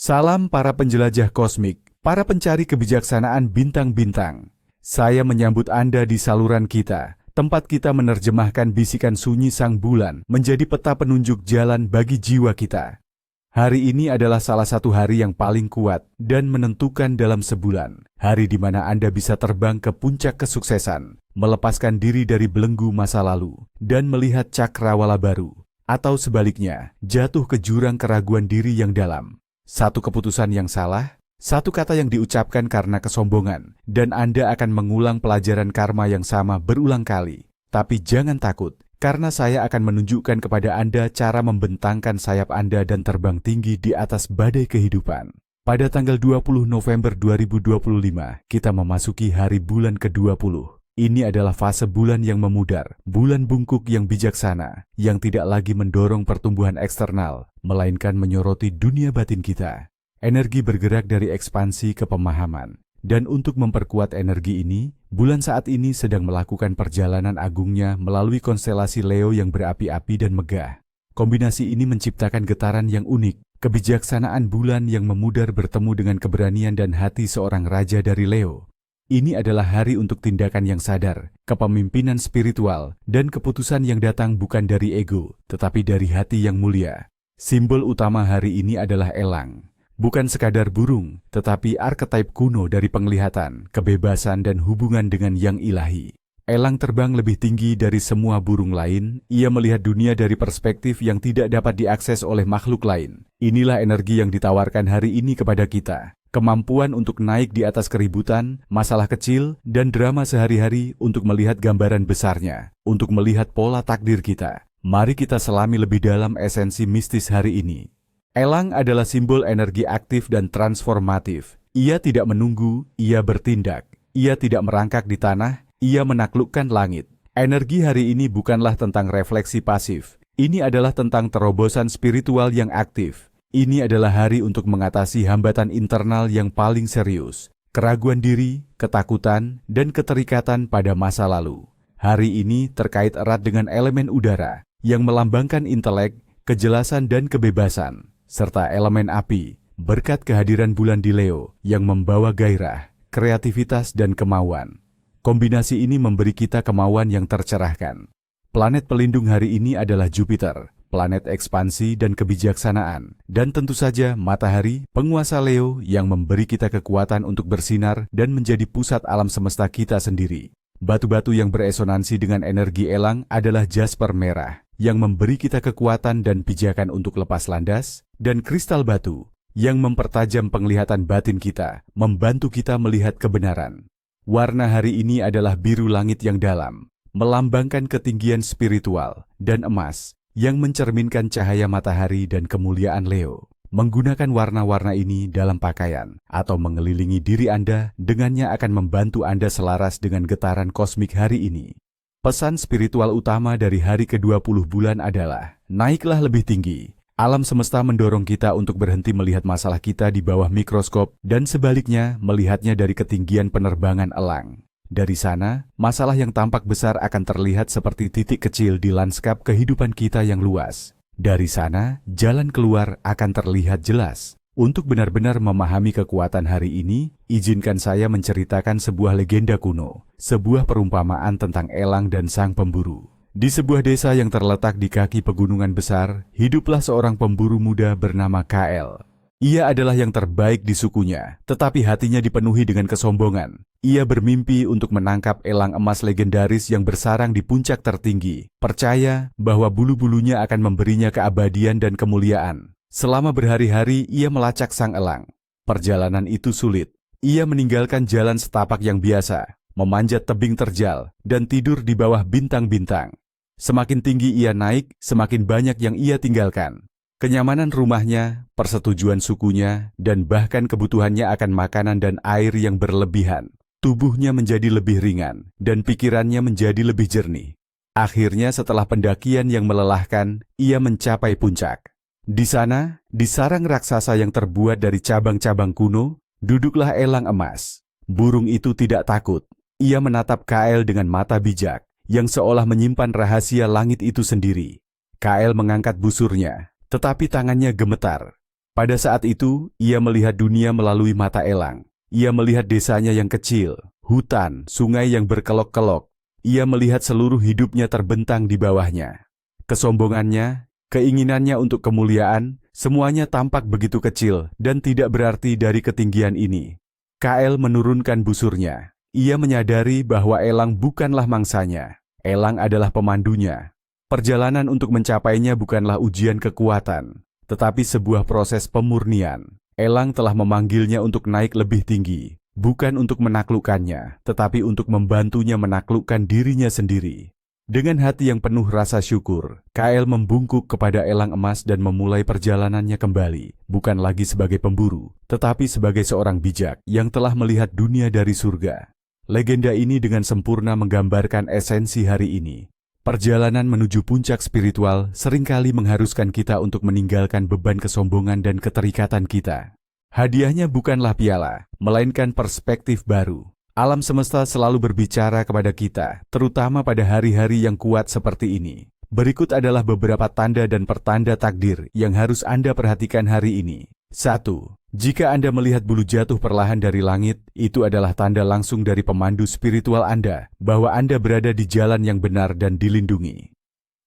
Salam para penjelajah kosmik, para pencari kebijaksanaan bintang-bintang. Saya menyambut Anda di saluran kita, tempat kita menerjemahkan bisikan sunyi sang bulan menjadi peta penunjuk jalan bagi jiwa kita. Hari ini adalah salah satu hari yang paling kuat dan menentukan dalam sebulan. Hari di mana Anda bisa terbang ke puncak kesuksesan, melepaskan diri dari belenggu masa lalu, dan melihat cakrawala baru. Atau sebaliknya, jatuh ke jurang keraguan diri yang dalam. Satu keputusan yang salah, satu kata yang diucapkan karena kesombongan, dan Anda akan mengulang pelajaran karma yang sama berulang kali. Tapi jangan takut, karena saya akan menunjukkan kepada Anda cara membentangkan sayap Anda dan terbang tinggi di atas badai kehidupan. Pada tanggal 20 November 2025, kita memasuki hari bulan ke-20. Ini adalah fase bulan yang memudar, bulan bungkuk yang bijaksana, yang tidak lagi mendorong pertumbuhan eksternal, melainkan menyoroti dunia batin kita. Energi bergerak dari ekspansi ke pemahaman. Dan untuk memperkuat energi ini, bulan saat ini sedang melakukan perjalanan agungnya melalui konstelasi Leo yang berapi-api dan megah. Kombinasi ini menciptakan getaran yang unik, kebijaksanaan bulan yang memudar bertemu dengan keberanian dan hati seorang raja dari Leo. Ini adalah hari untuk tindakan yang sadar, kepemimpinan spiritual, dan keputusan yang datang bukan dari ego, tetapi dari hati yang mulia. Simbol utama hari ini adalah elang. Bukan sekadar burung, tetapi arketaip kuno dari penglihatan, kebebasan, dan hubungan dengan yang ilahi. Elang terbang lebih tinggi dari semua burung lain, ia melihat dunia dari perspektif yang tidak dapat diakses oleh makhluk lain. Inilah energi yang ditawarkan hari ini kepada kita. Kemampuan untuk naik di atas keributan, masalah kecil, dan drama sehari-hari untuk melihat gambaran besarnya, untuk melihat pola takdir kita. Mari kita selami lebih dalam esensi mistis hari ini. Elang adalah simbol energi aktif dan transformatif. Ia tidak menunggu, ia bertindak. Ia tidak merangkak di tanah, ia menaklukkan langit. Energi hari ini bukanlah tentang refleksi pasif. Ini adalah tentang terobosan spiritual yang aktif. Ini adalah hari untuk mengatasi hambatan internal yang paling serius, keraguan diri, ketakutan, dan keterikatan pada masa lalu. Hari ini terkait erat dengan elemen udara, yang melambangkan intelek, kejelasan, dan kebebasan, serta elemen api, berkat kehadiran bulan di Leo, yang membawa gairah, kreativitas, dan kemauan. Kombinasi ini memberi kita kemauan yang tercerahkan. Planet pelindung hari ini adalah Jupiter, planet ekspansi dan kebijaksanaan, dan tentu saja matahari, penguasa Leo yang memberi kita kekuatan untuk bersinar dan menjadi pusat alam semesta kita sendiri. Batu-batu yang beresonansi dengan energi elang adalah jasper merah, yang memberi kita kekuatan dan pijakan untuk lepas landas, dan kristal batu, yang mempertajam penglihatan batin kita, membantu kita melihat kebenaran. Warna hari ini adalah biru langit yang dalam, melambangkan ketinggian spiritual, dan emas, yang mencerminkan cahaya matahari dan kemuliaan Leo. Menggunakan warna-warna ini dalam pakaian atau mengelilingi diri Anda, dengannya akan membantu Anda selaras dengan getaran kosmik hari ini. Pesan spiritual utama dari hari ke-20 bulan adalah, naiklah lebih tinggi. Alam semesta mendorong kita untuk berhenti melihat masalah kita di bawah mikroskop dan sebaliknya melihatnya dari ketinggian penerbangan elang. Dari sana, masalah yang tampak besar akan terlihat seperti titik kecil di lanskap kehidupan kita yang luas. Dari sana, jalan keluar akan terlihat jelas. Untuk benar-benar memahami kekuatan hari ini, izinkan saya menceritakan sebuah legenda kuno, sebuah perumpamaan tentang elang dan sang pemburu. Di sebuah desa yang terletak di kaki pegunungan besar, hiduplah seorang pemburu muda bernama Kael. Ia adalah yang terbaik di sukunya, tetapi hatinya dipenuhi dengan kesombongan. Ia bermimpi untuk menangkap elang emas legendaris yang bersarang di puncak tertinggi, percaya bahwa bulu-bulunya akan memberinya keabadian dan kemuliaan. Selama berhari-hari ia melacak sang elang. Perjalanan itu sulit. Ia meninggalkan jalan setapak yang biasa, memanjat tebing terjal, dan tidur di bawah bintang-bintang. Semakin tinggi ia naik, semakin banyak yang ia tinggalkan. Kenyamanan rumahnya, persetujuan sukunya, dan bahkan kebutuhannya akan makanan dan air yang berlebihan. Tubuhnya menjadi lebih ringan, dan pikirannya menjadi lebih jernih. Akhirnya setelah pendakian yang melelahkan, ia mencapai puncak. Di sana, di sarang raksasa yang terbuat dari cabang-cabang kuno, duduklah elang emas. Burung itu tidak takut. Ia menatap Kael dengan mata bijak, yang seolah menyimpan rahasia langit itu sendiri. Kael mengangkat busurnya, tetapi tangannya gemetar. Pada saat itu, ia melihat dunia melalui mata elang. Ia melihat desanya yang kecil, hutan, sungai yang berkelok-kelok. Ia melihat seluruh hidupnya terbentang di bawahnya. Kesombongannya, keinginannya untuk kemuliaan, semuanya tampak begitu kecil dan tidak berarti dari ketinggian ini. Kael menurunkan busurnya. Ia menyadari bahwa elang bukanlah mangsanya. Elang adalah pemandunya. Perjalanan untuk mencapainya bukanlah ujian kekuatan, tetapi sebuah proses pemurnian. Elang telah memanggilnya untuk naik lebih tinggi. Bukan untuk menaklukkannya, tetapi untuk membantunya menaklukkan dirinya sendiri. Dengan hati yang penuh rasa syukur, Kael membungkuk kepada elang emas dan memulai perjalanannya kembali, bukan lagi sebagai pemburu, tetapi sebagai seorang bijak yang telah melihat dunia dari surga. Legenda ini dengan sempurna menggambarkan esensi hari ini. Perjalanan menuju puncak spiritual seringkali mengharuskan kita untuk meninggalkan beban kesombongan dan keterikatan kita. Hadiahnya bukanlah piala, melainkan perspektif baru. Alam semesta selalu berbicara kepada kita, terutama pada hari-hari yang kuat seperti ini. Berikut adalah beberapa tanda dan pertanda takdir yang harus Anda perhatikan hari ini. 1. Jika Anda melihat bulu jatuh perlahan dari langit, itu adalah tanda langsung dari pemandu spiritual Anda bahwa Anda berada di jalan yang benar dan dilindungi.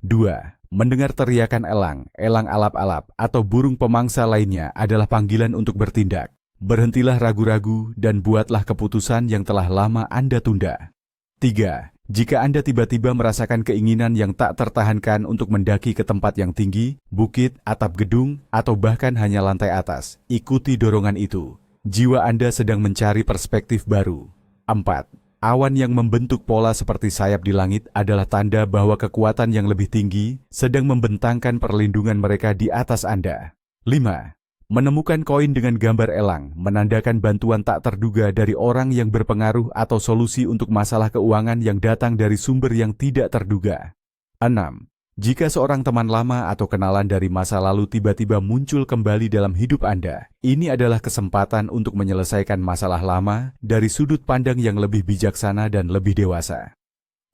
2. Mendengar teriakan elang, elang alap-alap, atau burung pemangsa lainnya adalah panggilan untuk bertindak. Berhentilah ragu-ragu dan buatlah keputusan yang telah lama Anda tunda. 3. Jika Anda tiba-tiba merasakan keinginan yang tak tertahankan untuk mendaki ke tempat yang tinggi, bukit, atap gedung, atau bahkan hanya lantai atas, ikuti dorongan itu. Jiwa Anda sedang mencari perspektif baru. 4. Awan yang membentuk pola seperti sayap di langit adalah tanda bahwa kekuatan yang lebih tinggi sedang membentangkan perlindungan mereka di atas Anda. 5. Menemukan koin dengan gambar elang menandakan bantuan tak terduga dari orang yang berpengaruh atau solusi untuk masalah keuangan yang datang dari sumber yang tidak terduga. 6. Jika seorang teman lama atau kenalan dari masa lalu tiba-tiba muncul kembali dalam hidup Anda, ini adalah kesempatan untuk menyelesaikan masalah lama dari sudut pandang yang lebih bijaksana dan lebih dewasa.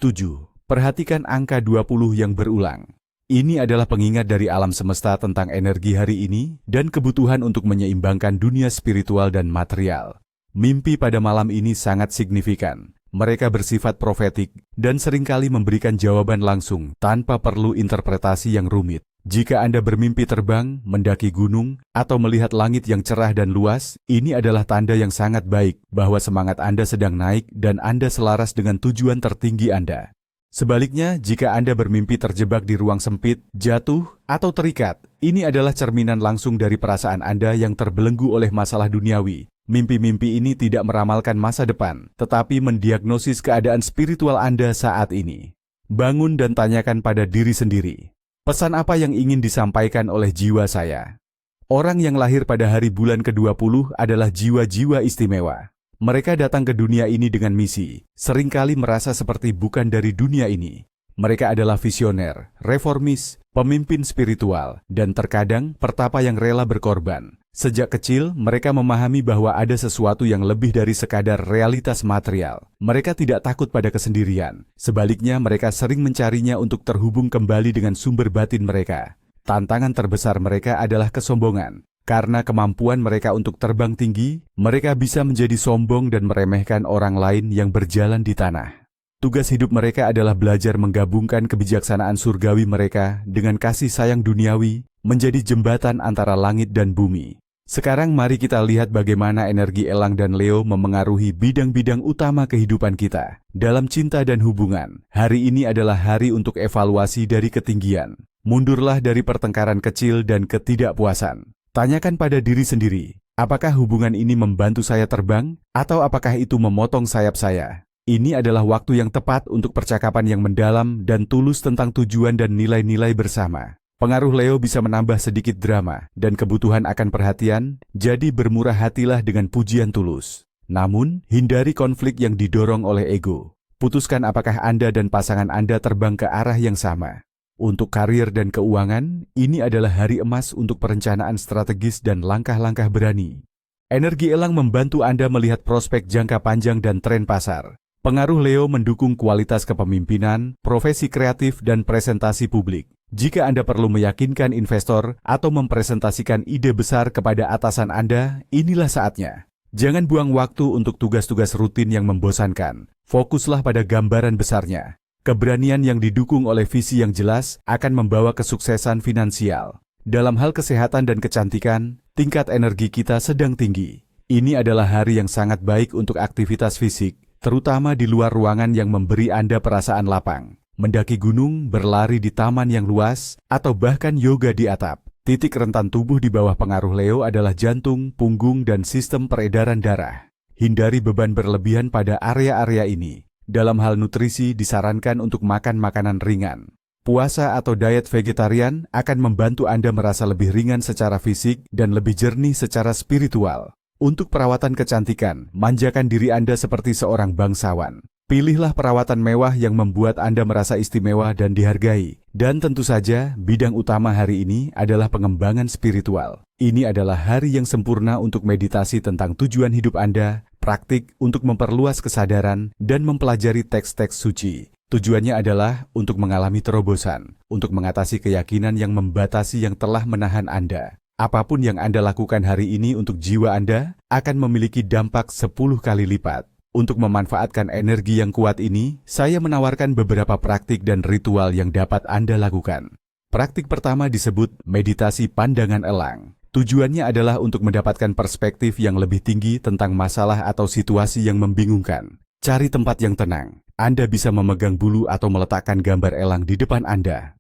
7. Perhatikan angka 20 yang berulang. Ini adalah pengingat dari alam semesta tentang energi hari ini dan kebutuhan untuk menyeimbangkan dunia spiritual dan material. Mimpi pada malam ini sangat signifikan. Mereka bersifat profetik dan seringkali memberikan jawaban langsung tanpa perlu interpretasi yang rumit. Jika Anda bermimpi terbang, mendaki gunung, atau melihat langit yang cerah dan luas, ini adalah tanda yang sangat baik bahwa semangat Anda sedang naik dan Anda selaras dengan tujuan tertinggi Anda. Sebaliknya, jika Anda bermimpi terjebak di ruang sempit, jatuh, atau terikat, ini adalah cerminan langsung dari perasaan Anda yang terbelenggu oleh masalah duniawi. Mimpi-mimpi ini tidak meramalkan masa depan, tetapi mendiagnosis keadaan spiritual Anda saat ini. Bangun dan tanyakan pada diri sendiri, pesan apa yang ingin disampaikan oleh jiwa saya? Orang yang lahir pada hari bulan ke-20 adalah jiwa-jiwa istimewa. Mereka datang ke dunia ini dengan misi, seringkali merasa seperti bukan dari dunia ini. Mereka adalah visioner, reformis, pemimpin spiritual, dan terkadang pertapa yang rela berkorban. Sejak kecil, mereka memahami bahwa ada sesuatu yang lebih dari sekadar realitas material. Mereka tidak takut pada kesendirian. Sebaliknya, mereka sering mencarinya untuk terhubung kembali dengan sumber batin mereka. Tantangan terbesar mereka adalah kesombongan. Karena kemampuan mereka untuk terbang tinggi, mereka bisa menjadi sombong dan meremehkan orang lain yang berjalan di tanah. Tugas hidup mereka adalah belajar menggabungkan kebijaksanaan surgawi mereka dengan kasih sayang duniawi, menjadi jembatan antara langit dan bumi. Sekarang mari kita lihat bagaimana energi elang dan Leo memengaruhi bidang-bidang utama kehidupan kita. Dalam cinta dan hubungan, hari ini adalah hari untuk evaluasi dari ketinggian. Mundurlah dari pertengkaran kecil dan ketidakpuasan. Tanyakan pada diri sendiri, apakah hubungan ini membantu saya terbang, atau apakah itu memotong sayap saya? Ini adalah waktu yang tepat untuk percakapan yang mendalam dan tulus tentang tujuan dan nilai-nilai bersama. Pengaruh Leo bisa menambah sedikit drama dan kebutuhan akan perhatian, jadi bermurah hatilah dengan pujian tulus. Namun, hindari konflik yang didorong oleh ego. Putuskan apakah Anda dan pasangan Anda terbang ke arah yang sama. Untuk karir dan keuangan, ini adalah hari emas untuk perencanaan strategis dan langkah-langkah berani. Energi elang membantu Anda melihat prospek jangka panjang dan tren pasar. Pengaruh Leo mendukung kualitas kepemimpinan, profesi kreatif, dan presentasi publik. Jika Anda perlu meyakinkan investor atau mempresentasikan ide besar kepada atasan Anda, inilah saatnya. Jangan buang waktu untuk tugas-tugas rutin yang membosankan. Fokuslah pada gambaran besarnya. Keberanian yang didukung oleh visi yang jelas akan membawa kesuksesan finansial. Dalam hal kesehatan dan kecantikan, tingkat energi kita sedang tinggi. Ini adalah hari yang sangat baik untuk aktivitas fisik, terutama di luar ruangan yang memberi Anda perasaan lapang. Mendaki gunung, berlari di taman yang luas, atau bahkan yoga di atap. Titik rentan tubuh di bawah pengaruh Leo adalah jantung, punggung, dan sistem peredaran darah. Hindari beban berlebihan pada area-area ini. Dalam hal nutrisi, disarankan untuk makan makanan ringan. Puasa atau diet vegetarian akan membantu Anda merasa lebih ringan secara fisik dan lebih jernih secara spiritual. Untuk perawatan kecantikan, manjakan diri Anda seperti seorang bangsawan. Pilihlah perawatan mewah yang membuat Anda merasa istimewa dan dihargai. Dan tentu saja, bidang utama hari ini adalah pengembangan spiritual. Ini adalah hari yang sempurna untuk meditasi tentang tujuan hidup Anda, praktik untuk memperluas kesadaran, dan mempelajari teks-teks suci. Tujuannya adalah untuk mengalami terobosan, untuk mengatasi keyakinan yang membatasi yang telah menahan Anda. Apapun yang Anda lakukan hari ini untuk jiwa Anda akan memiliki dampak 10 kali lipat. Untuk memanfaatkan energi yang kuat ini, saya menawarkan beberapa praktik dan ritual yang dapat Anda lakukan. Praktik pertama disebut meditasi pandangan elang. Tujuannya adalah untuk mendapatkan perspektif yang lebih tinggi tentang masalah atau situasi yang membingungkan. Cari tempat yang tenang. Anda bisa memegang bulu atau meletakkan gambar elang di depan Anda.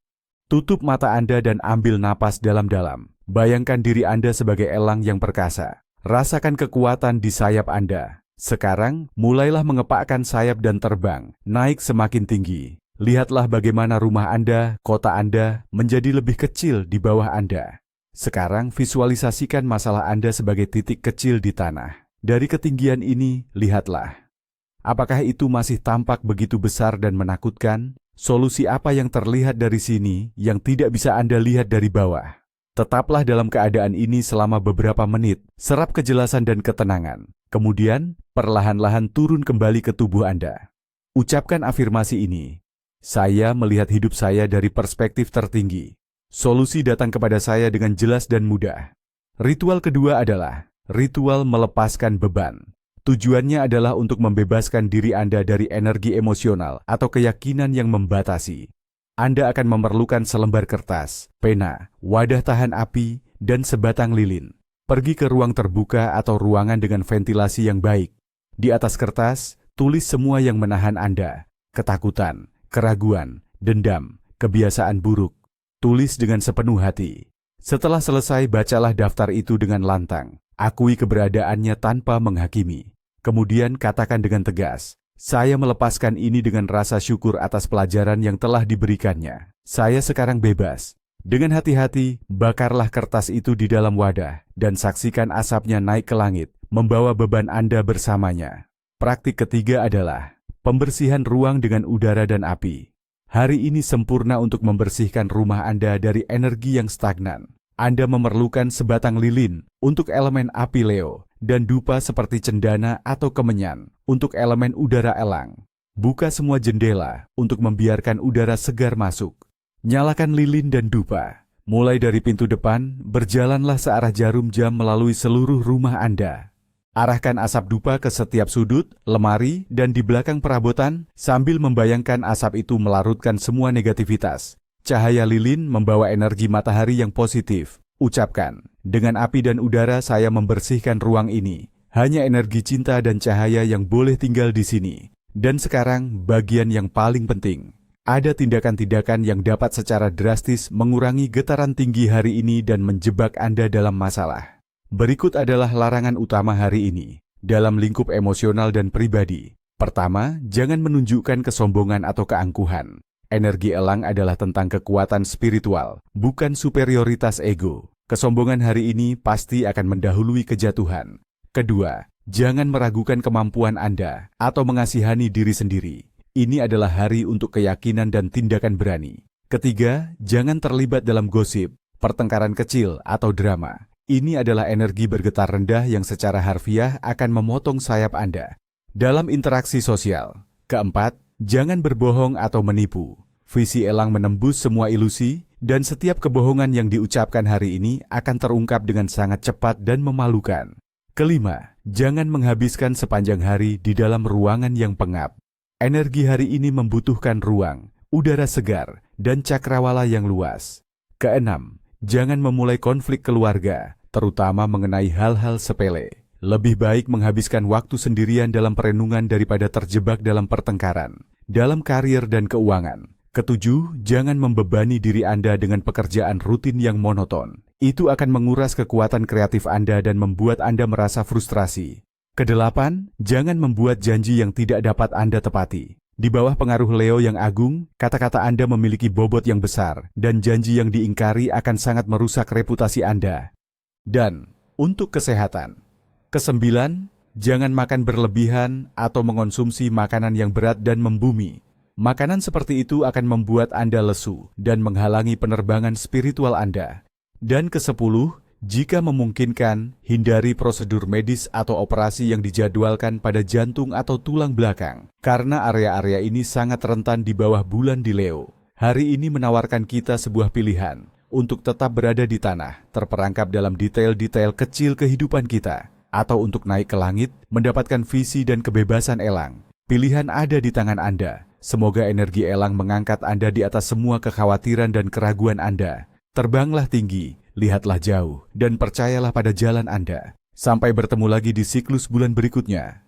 Tutup mata Anda dan ambil napas dalam-dalam. Bayangkan diri Anda sebagai elang yang perkasa. Rasakan kekuatan di sayap Anda. Sekarang, mulailah mengepakkan sayap dan terbang, naik semakin tinggi. Lihatlah bagaimana rumah Anda, kota Anda, menjadi lebih kecil di bawah Anda. Sekarang, visualisasikan masalah Anda sebagai titik kecil di tanah. Dari ketinggian ini, lihatlah. Apakah itu masih tampak begitu besar dan menakutkan? Solusi apa yang terlihat dari sini yang tidak bisa Anda lihat dari bawah? Tetaplah dalam keadaan ini selama beberapa menit, serap kejelasan dan ketenangan. Kemudian, perlahan-lahan turun kembali ke tubuh Anda. Ucapkan afirmasi ini. Saya melihat hidup saya dari perspektif tertinggi. Solusi datang kepada saya dengan jelas dan mudah. Ritual kedua adalah ritual melepaskan beban. Tujuannya adalah untuk membebaskan diri Anda dari energi emosional atau keyakinan yang membatasi. Anda akan memerlukan selembar kertas, pena, wadah tahan api, dan sebatang lilin. Pergi ke ruang terbuka atau ruangan dengan ventilasi yang baik. Di atas kertas, tulis semua yang menahan Anda. Ketakutan, keraguan, dendam, kebiasaan buruk. Tulis dengan sepenuh hati. Setelah selesai, bacalah daftar itu dengan lantang. Akui keberadaannya tanpa menghakimi. Kemudian katakan dengan tegas, saya melepaskan ini dengan rasa syukur atas pelajaran yang telah diberikannya. Saya sekarang bebas. Dengan hati-hati, bakarlah kertas itu di dalam wadah dan saksikan asapnya naik ke langit, membawa beban Anda bersamanya. Praktik ketiga adalah pembersihan ruang dengan udara dan api. Hari ini sempurna untuk membersihkan rumah Anda dari energi yang stagnan. Anda memerlukan sebatang lilin untuk elemen api Leo dan dupa seperti cendana atau kemenyan untuk elemen udara elang. Buka semua jendela untuk membiarkan udara segar masuk. Nyalakan lilin dan dupa. Mulai dari pintu depan, berjalanlah searah jarum jam melalui seluruh rumah Anda. Arahkan asap dupa ke setiap sudut, lemari, dan di belakang perabotan sambil membayangkan asap itu melarutkan semua negativitas. Cahaya lilin membawa energi matahari yang positif. Ucapkan, dengan api dan udara saya membersihkan ruang ini. Hanya energi cinta dan cahaya yang boleh tinggal di sini. Dan sekarang, bagian yang paling penting. Ada tindakan-tindakan yang dapat secara drastis mengurangi getaran tinggi hari ini dan menjebak Anda dalam masalah. Berikut adalah larangan utama hari ini, dalam lingkup emosional dan pribadi. Pertama, jangan menunjukkan kesombongan atau keangkuhan. Energi elang adalah tentang kekuatan spiritual, bukan superioritas ego. Kesombongan hari ini pasti akan mendahului kejatuhan. Kedua, jangan meragukan kemampuan Anda atau mengasihani diri sendiri. Ini adalah hari untuk keyakinan dan tindakan berani. Ketiga, jangan terlibat dalam gosip, pertengkaran kecil, atau drama. Ini adalah energi bergetar rendah yang secara harfiah akan memotong sayap Anda. Dalam interaksi sosial. Keempat, jangan berbohong atau menipu. Visi elang menembus semua ilusi, dan setiap kebohongan yang diucapkan hari ini akan terungkap dengan sangat cepat dan memalukan. Kelima, jangan menghabiskan sepanjang hari di dalam ruangan yang pengap. Energi hari ini membutuhkan ruang, udara segar, dan cakrawala yang luas. Keenam, jangan memulai konflik keluarga, terutama mengenai hal-hal sepele. Lebih baik menghabiskan waktu sendirian dalam perenungan daripada terjebak dalam pertengkaran, dalam karir dan keuangan. Ketujuh, jangan membebani diri Anda dengan pekerjaan rutin yang monoton. Itu akan menguras kekuatan kreatif Anda dan membuat Anda merasa frustrasi. Kedelapan, jangan membuat janji yang tidak dapat Anda tepati. Di bawah pengaruh Leo yang agung, kata-kata Anda memiliki bobot yang besar, dan janji yang diingkari akan sangat merusak reputasi Anda. Dan, untuk kesehatan. Kesembilan, jangan makan berlebihan atau mengonsumsi makanan yang berat dan membumi. Makanan seperti itu akan membuat Anda lesu dan menghalangi penerbangan spiritual Anda. Dan kesepuluh, jika memungkinkan, hindari prosedur medis atau operasi yang dijadwalkan pada jantung atau tulang belakang, karena area-area ini sangat rentan di bawah bulan di Leo. Hari ini menawarkan kita sebuah pilihan untuk tetap berada di tanah, terperangkap dalam detail-detail kecil kehidupan kita, atau untuk naik ke langit, mendapatkan visi dan kebebasan elang. Pilihan ada di tangan Anda. Semoga energi elang mengangkat Anda di atas semua kekhawatiran dan keraguan Anda. Terbanglah tinggi, lihatlah jauh, dan percayalah pada jalan Anda. Sampai bertemu lagi di siklus bulan berikutnya.